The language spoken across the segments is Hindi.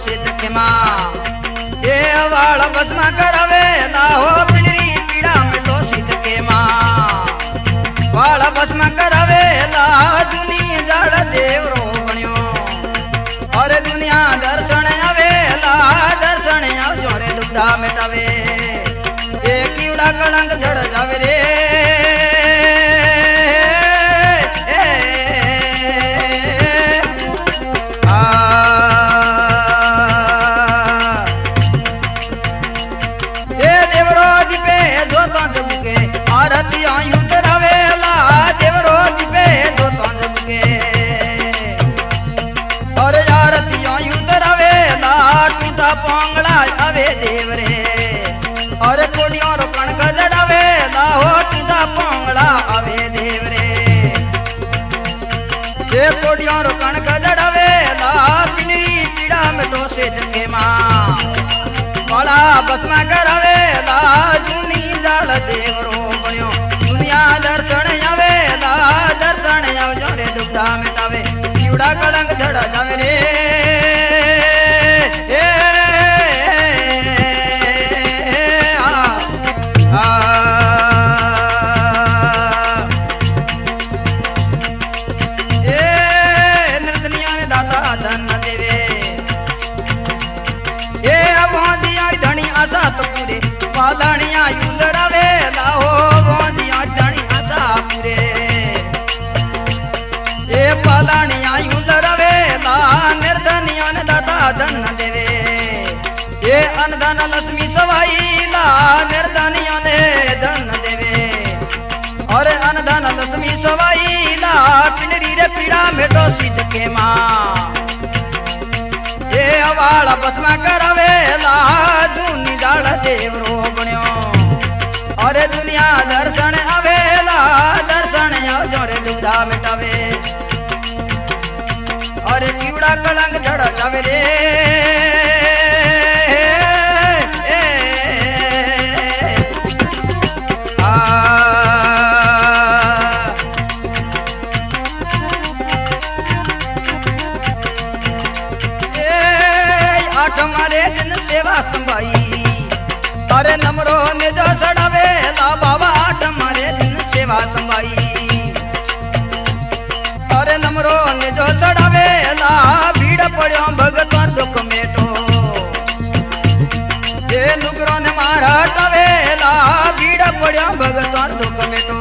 सिद्ध के माँ ये वाला बदमा करावे लाहो पिंडरी पीड़ा मिटो सिद्ध के माँ वाला बदमा करावे ला दुनिया जड़ देवरो बन्यो और दुनिया दर्शन आवे ला दर्शन आव जोरे दुखदा मिटावे ये कीड़ा कलंक झड़ जावे रे पोंगला आवे देवरे और कोडियों रो कणक जड़ावे लाहो टूटा पोंगला आवे देवरे ये कोडियों रो कणक जड़ावे ला पिंडरी पीड़ा मिटो सिद्ध के माँ बड़ा बसमा करावे ला जूनी जाल देवरो बन्यो दुनिया दर्शन आवे ला दर्शन आव जोरे दुखदा मिटावे कीड़ा कलंक झड़ा जावे रे पालनिया यूल रवे लाहो बोंदिया धनी आसा पूरे ये पालनिया यूल रवे ला निर्धनिया ने दाता धन देवे ये अनधन लक्ष्मी सवाई ला निर्धनिया ने धन देवे और अनधन लक्ष्मी सवाई ला पिंडरी रे पीड़ा मिटो सिद्ध के माँ ये अवाला बसमा करावे ला जूनी जाल देवरो बन्यो और दुनिया दर्शन आवेला दर्शन आव जोरे दुखदा मिटावे और कीड़ा कलंक झड़ जावे रे हमारे दिन सेवा संभाई अरे नमरो ने जो सड़ावे ला बाबा हमारे दिन सेवा संभाई अरे नमरो ने जो सड़ावे ला भीड़ पड़ो भगत दुख मेटो ये नुकरो ने मारा हटावे ला भीड़ पड़ो भगत दुख मेटो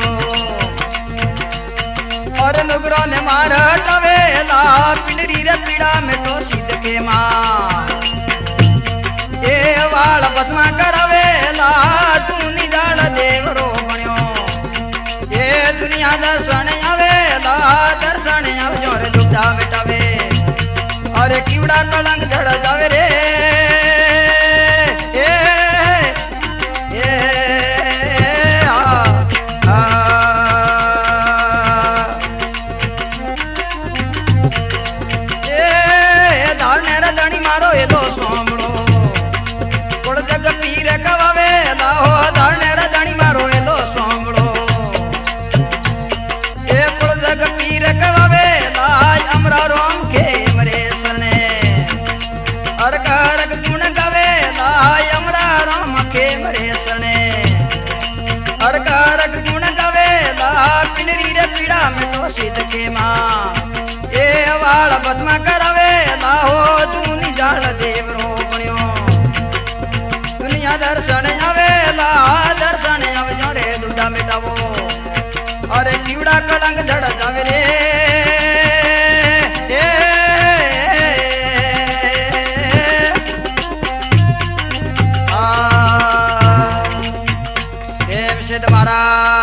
और नुकरो ने मारा हटावे ला पिंडरी रे पीड़ा मेटो सिद्ध के माँ ये वाल बसमा करावे ला दुनी जाल देवरो बन्यो ये दुनिया दर्शन आवे ला दर्शन आव जोरे दुखदा मिटावे और कीड़ा कलंक झड़ जावे रे धनी मारो एलो सोमड़ो पीर कवावे लाहो धने रधनी मारो एलो सोमड़ो ए कुल जग पीर कवावे लाज अमरा रोम के मरे सने हर करक गुण गावे लाज अमरा रोम के मरे सने हर करक गुण गावे ला पिंडरी रे पीड़ा मिटो सिद्ध के माँ ए वाल बदमा करावे लाहो जूनी जाल देवरो बन्यो दर्शन आवेला दर्शन आव जोरे दुखदा मिटावो और कीड़ा कलंक झड़ जावे रे देव सिद्ध महाराज